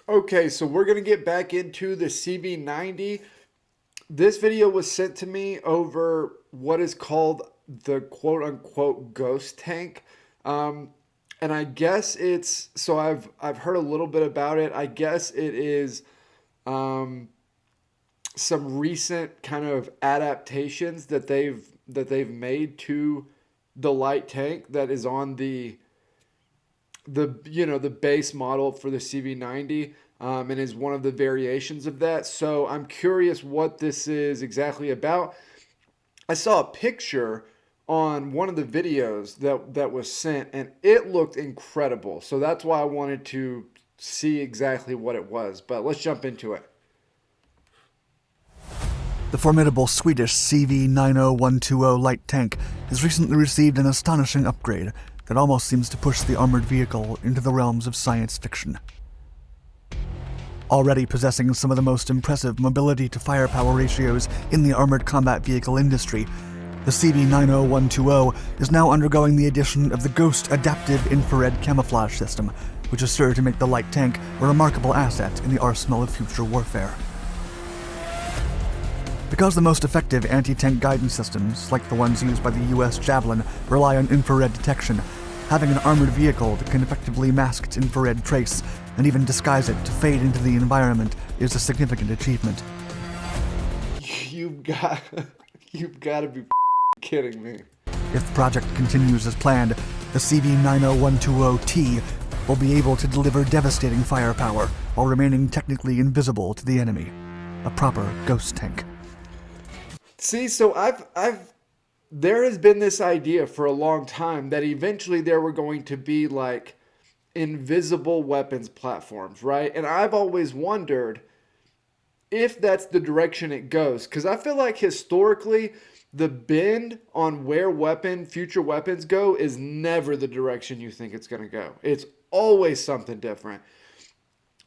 Okay, so we're going to get back into the CV90. This video was sent to me over what is called the quote unquote ghost tank. Um, and I guess it's so I've heard a little bit about it. I guess it is um, some recent kind of adaptations that they've made to the light tank that is on the base model for the CV90, and is one of the variations of that. So I'm curious what this is exactly about. I saw a picture on one of the videos that was sent, and it looked incredible. So that's why I wanted to see exactly what it was. But let's jump into it. The formidable Swedish CV90120 light tank has recently received an astonishing upgrade that almost seems to push the armored vehicle into the realms of science fiction. Already possessing some of the most impressive mobility to firepower ratios in the armored combat vehicle industry, the CV90120 is now undergoing the addition of the Ghost Adaptive Infrared Camouflage System, which is sure to make the light tank a remarkable asset in the arsenal of future warfare. Because the most effective anti-tank guidance systems, like the ones used by the US Javelin, rely on infrared detection, having an armored vehicle that can effectively mask its infrared trace and even disguise it to fade into the environment is a significant achievement. You've got you've got to be kidding me. If the project continues as planned, the CV90120T will be able to deliver devastating firepower while remaining technically invisible to the enemy. A proper ghost tank. See, so there has been this idea for a long time that eventually there were going to be like invisible weapons platforms, right? And I've always wondered if that's the direction it goes, because I feel like historically the bend on where future weapons go is never the direction you think it's going to go. It's always something different.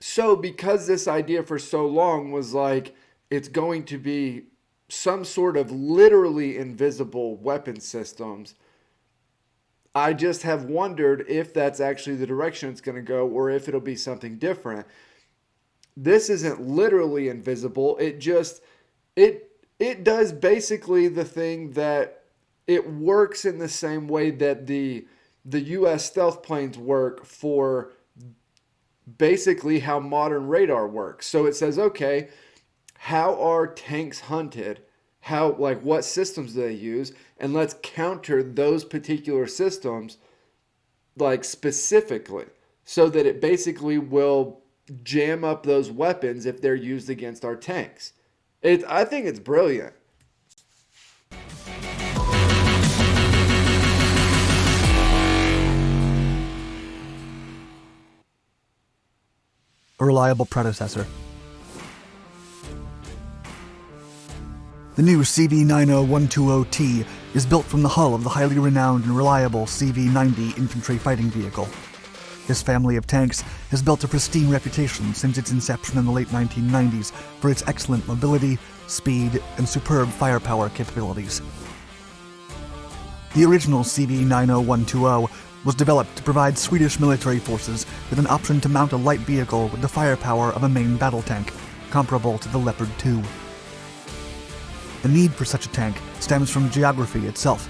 So because this idea for so long was like it's going to be some sort of literally invisible weapon systems, I just have wondered if that's actually the direction it's going to go or if it'll be something different. This isn't literally invisible. It does basically the thing that it works in the same way that the US stealth planes work for basically how modern radar works. So it says, okay, how are tanks hunted? How, like, what systems do they use? And let's counter those particular systems, like, specifically, so that it basically will jam up those weapons if they're used against our tanks. I think it's brilliant. A reliable predecessor. The new CV90120T is built from the hull of the highly renowned and reliable CV90 infantry fighting vehicle. This family of tanks has built a pristine reputation since its inception in the late 1990s for its excellent mobility, speed, and superb firepower capabilities. The original CV90120 was developed to provide Swedish military forces with an option to mount a light vehicle with the firepower of a main battle tank, comparable to the Leopard 2. The need for such a tank stems from geography itself.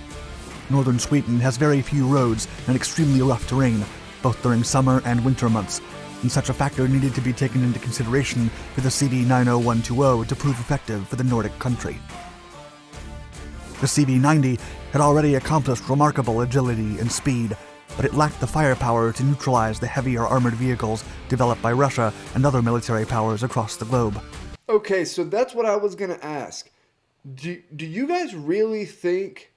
Northern Sweden has very few roads and extremely rough terrain, both during summer and winter months, and such a factor needed to be taken into consideration for the CV90120 to prove effective for the Nordic country. The CV90 had already accomplished remarkable agility and speed, but it lacked the firepower to neutralize the heavier armored vehicles developed by Russia and other military powers across the globe. Okay, so that's what I was going to ask. Do you guys really think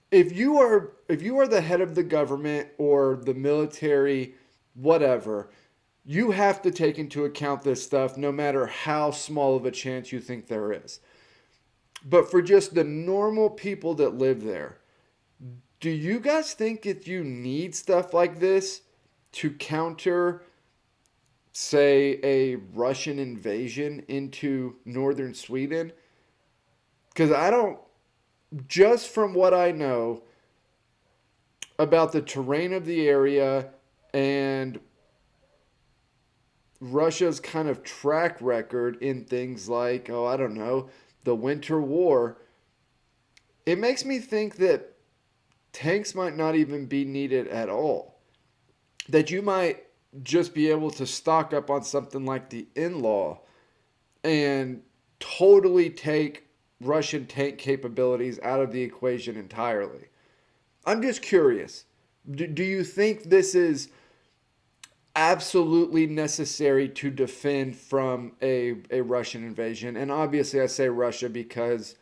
if you are the head of the government or the military, whatever, you have to take into account this stuff no matter how small of a chance you think there is. But for just the normal people that live there, do you guys think that you need stuff like this to counter, say, a Russian invasion into northern Sweden? Because I don't, just from what I know about the terrain of the area and Russia's kind of track record in things like, oh, I don't know, the Winter War, it makes me think that tanks might not even be needed at all. That you might just be able to stock up on something like the In-Law and totally take Russian tank capabilities out of the equation entirely. I'm just curious. Do you think this is absolutely necessary to defend from a Russian invasion? And obviously, I say Russia because,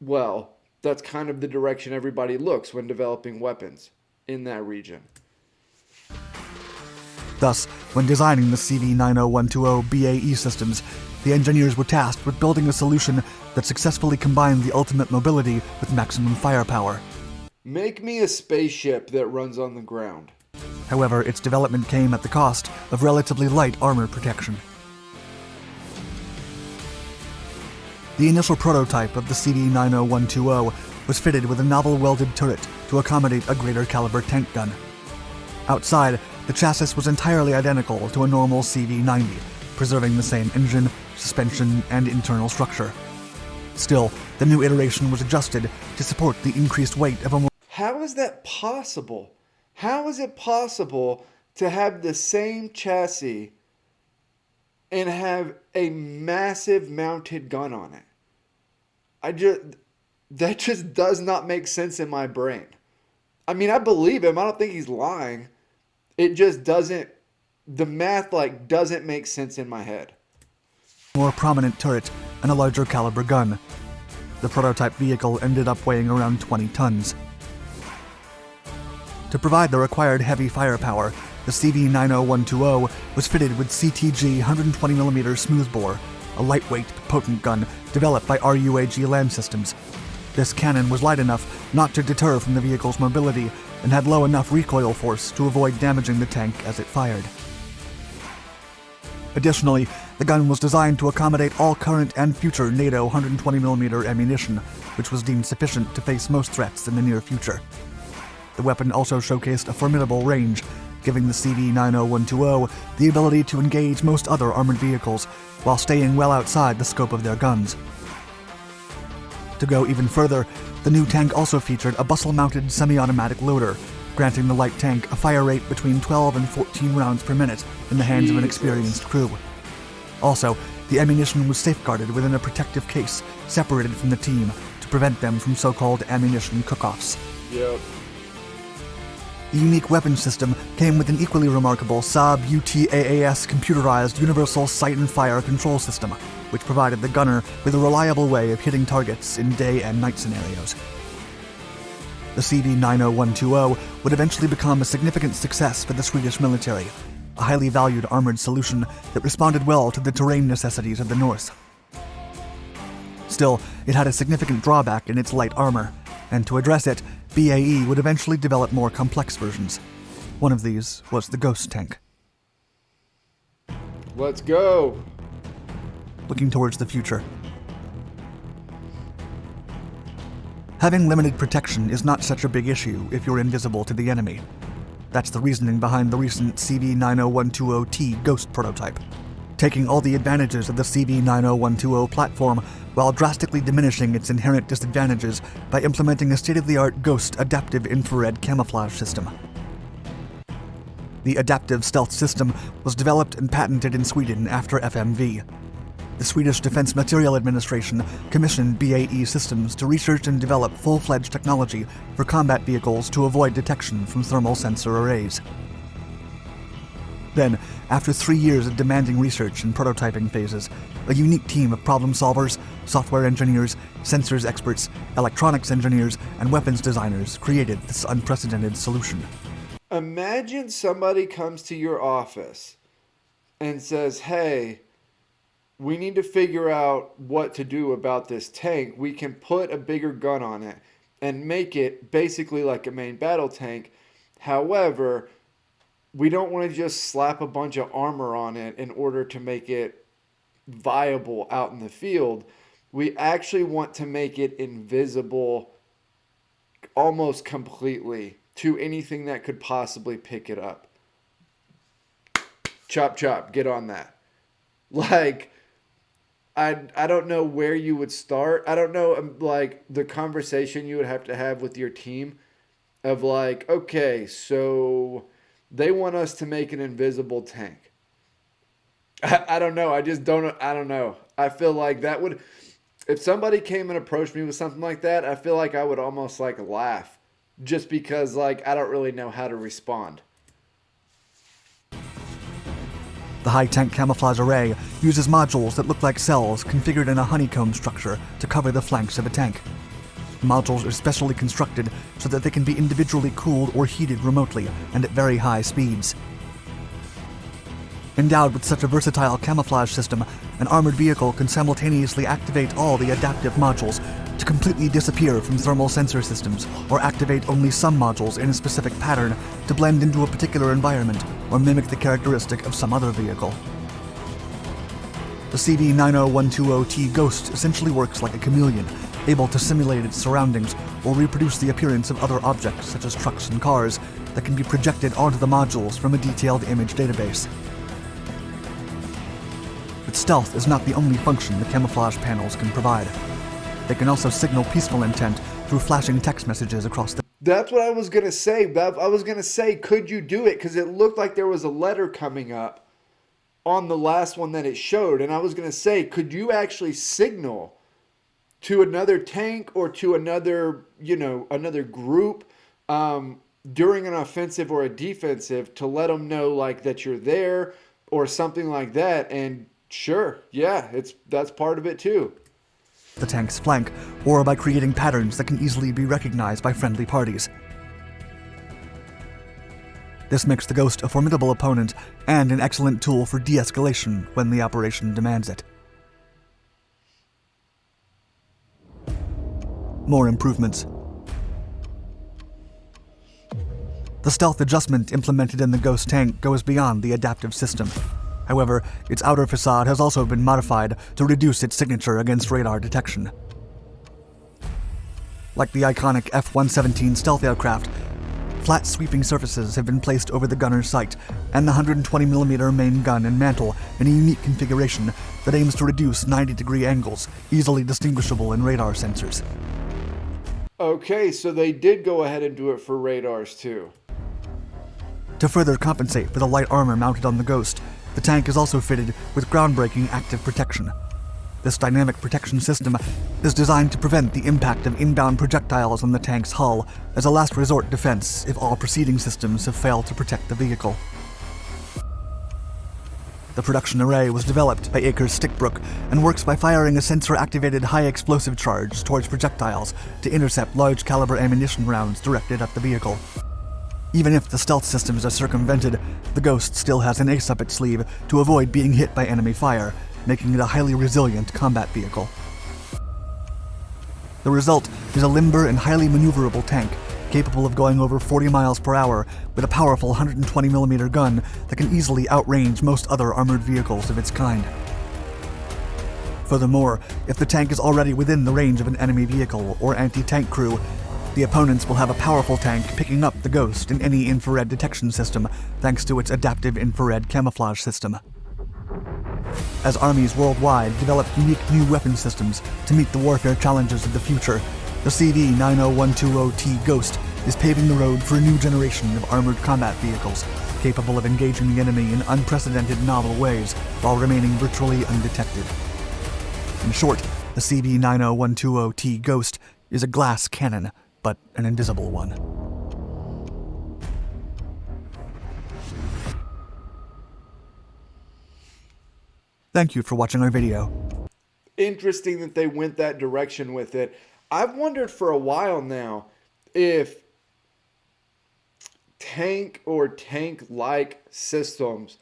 well, that's kind of the direction everybody looks when developing weapons in that region. Thus, when designing the CV-90120 BAE systems, the engineers were tasked with building a solution that successfully combined the ultimate mobility with maximum firepower. Make me a spaceship that runs on the ground. However, its development came at the cost of relatively light armor protection. The initial prototype of the CV-90120 was fitted with a novel welded turret to accommodate a greater caliber tank gun. Outside, the chassis was entirely identical to a normal CV-90, preserving the same engine, suspension, and internal structure. Still, the new iteration was adjusted to support the increased weight of a more... How is that possible? How is it possible to have the same chassis and have a massive mounted gun on it? That just does not make sense in my brain. I mean, I believe him. I don't think he's lying. It just doesn't, the math doesn't make sense in my head. more prominent turret and a larger caliber gun. The prototype vehicle ended up weighing around 20 tons. To provide the required heavy firepower, the CV-90120 was fitted with CTG 120mm smoothbore, a lightweight but potent gun developed by RUAG Land Systems. This cannon was light enough not to deter from the vehicle's mobility and had low enough recoil force to avoid damaging the tank as it fired. Additionally, the gun was designed to accommodate all current and future NATO 120mm ammunition, which was deemed sufficient to face most threats in the near future. The weapon also showcased a formidable range, giving the CV-90120 the ability to engage most other armored vehicles while staying well outside the scope of their guns. To go even further, the new tank also featured a bustle-mounted semi-automatic loader, granting the light tank a fire rate between 12 and 14 rounds per minute in the hands of an experienced crew. Also, the ammunition was safeguarded within a protective case separated from the team to prevent them from so-called ammunition cook-offs. Yep. The unique weapon system came with an equally remarkable Saab UTAAS computerized universal sight and fire control system, which provided the gunner with a reliable way of hitting targets in day and night scenarios. The CV-90120 would eventually become a significant success for the Swedish military, a highly valued armored solution that responded well to the terrain necessities of the North. Still, it had a significant drawback in its light armor, and to address it, BAE would eventually develop more complex versions. One of these was the Ghost tank. Let's go. Looking towards the future. Having limited protection is not such a big issue if you're invisible to the enemy. That's the reasoning behind the recent CV-90120T Ghost prototype, taking all the advantages of the CV-90120 platform while drastically diminishing its inherent disadvantages by implementing a state-of-the-art Ghost adaptive infrared camouflage system. The adaptive stealth system was developed and patented in Sweden after FMV. The Swedish Defense Materiel Administration commissioned BAE Systems to research and develop full-fledged technology for combat vehicles to avoid detection from thermal sensor arrays. Then, after 3 years of demanding research and prototyping phases, a unique team of problem solvers, software engineers, sensors experts, electronics engineers, and weapons designers created this unprecedented solution. Imagine somebody comes to your office and says, hey, we need to figure out what to do about this tank. We can put a bigger gun on it and make it basically like a main battle tank. However, we don't want to just slap a bunch of armor on it in order to make it viable out in the field. We actually want to make it invisible almost completely to anything that could possibly pick it up. chop chop, get on that. Like I don't know where you would start. I don't know like the conversation you would have to have with your team of like, okay, so they want us to make an invisible tank. I don't know. I just don't. I don't know. I feel like that would, if somebody came and approached me with something like that, I feel like I would almost like laugh, just because like I don't really know how to respond. The high tank camouflage array uses modules that look like cells configured in a honeycomb structure to cover the flanks of a tank. The modules are specially constructed so that they can be individually cooled or heated remotely and at very high speeds. Endowed with such a versatile camouflage system, an armored vehicle can simultaneously activate all the adaptive modules to completely disappear from thermal sensor systems, or activate only some modules in a specific pattern to blend into a particular environment or mimic the characteristic of some other vehicle. The CV-90120T Ghost essentially works like a chameleon, able to simulate its surroundings or reproduce the appearance of other objects such as trucks and cars that can be projected onto the modules from a detailed image database. But stealth is not the only function the camouflage panels can provide. They can also signal peaceful intent through flashing text messages across the... That's what I was gonna say, Bev. I was gonna say, could you do it? Because it looked like there was a letter coming up on the last one that it showed, and I was gonna say, could you actually signal to another tank or to another, another group during an offensive or a defensive to let them know like that you're there or something like that? And sure, yeah, that's part of it too. The tank's flank, or by creating patterns that can easily be recognized by friendly parties. This makes the Ghost a formidable opponent and an excellent tool for de-escalation when the operation demands it. More improvements. The stealth adjustment implemented in the Ghost tank goes beyond the adaptive system. However, its outer facade has also been modified to reduce its signature against radar detection. Like the iconic F-117 stealth aircraft, flat sweeping surfaces have been placed over the gunner's sight and the 120mm main gun and mantle in a unique configuration that aims to reduce 90-degree angles, easily distinguishable in radar sensors. Okay, so they did go ahead and do it for radars too. To further compensate for the light armor mounted on the Ghost, the tank is also fitted with groundbreaking active protection. This dynamic protection system is designed to prevent the impact of inbound projectiles on the tank's hull as a last resort defense if all preceding systems have failed to protect the vehicle. The production array was developed by Akers Stickbrook and works by firing a sensor-activated high-explosive charge towards projectiles to intercept large-caliber ammunition rounds directed at the vehicle. Even if the stealth systems are circumvented, the Ghost still has an ace up its sleeve to avoid being hit by enemy fire, making it a highly resilient combat vehicle. The result is a limber and highly maneuverable tank, capable of going over 40 miles per hour with a powerful 120mm gun that can easily outrange most other armored vehicles of its kind. Furthermore, if the tank is already within the range of an enemy vehicle or anti-tank crew, the opponents will have a powerful tank picking up the Ghost in any infrared detection system thanks to its adaptive infrared camouflage system. As armies worldwide develop unique new weapon systems to meet the warfare challenges of the future, the CV-90120T Ghost is paving the road for a new generation of armored combat vehicles capable of engaging the enemy in unprecedented novel ways while remaining virtually undetected. In short, the CV-90120T Ghost is a glass cannon, but an invisible one. Thank you for watching our video. Interesting that they went that direction with it. I've wondered for a while now if tank or tank-like systems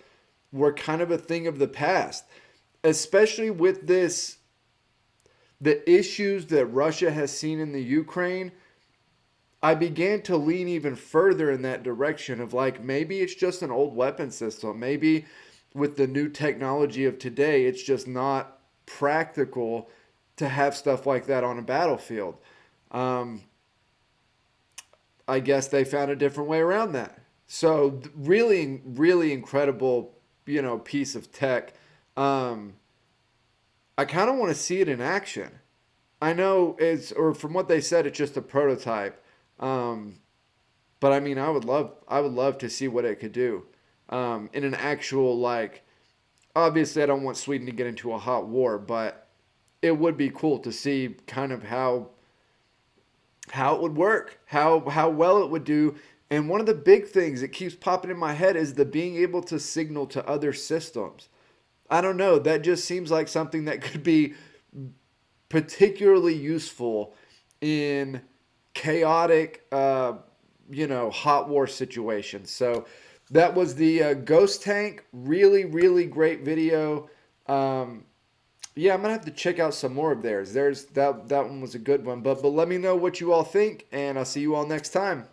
were kind of a thing of the past, especially with the issues that Russia has seen in the Ukraine. I began to lean even further in that direction of like, maybe it's just an old weapon system. Maybe with the new technology of today, it's just not practical to have stuff like that on a battlefield. I guess they found a different way around that. So really, really incredible, piece of tech. Um, I kind of want to see it in action. I know or from what they said, it's just a prototype. Um, but I mean, I would love to see what it could do in an actual like. Obviously, I don't want Sweden to get into a hot war, but it would be cool to see kind of how it would work, how well it would do. And one of the big things that keeps popping in my head is the being able to signal to other systems. I don't know, that just seems like something that could be particularly useful in chaotic, hot war situations. So that was the Ghost Tank. Really, really great video. Um, yeah, I'm gonna have to check out some more of theirs. There's that one was a good one. But let me know what you all think, and I'll see you all next time.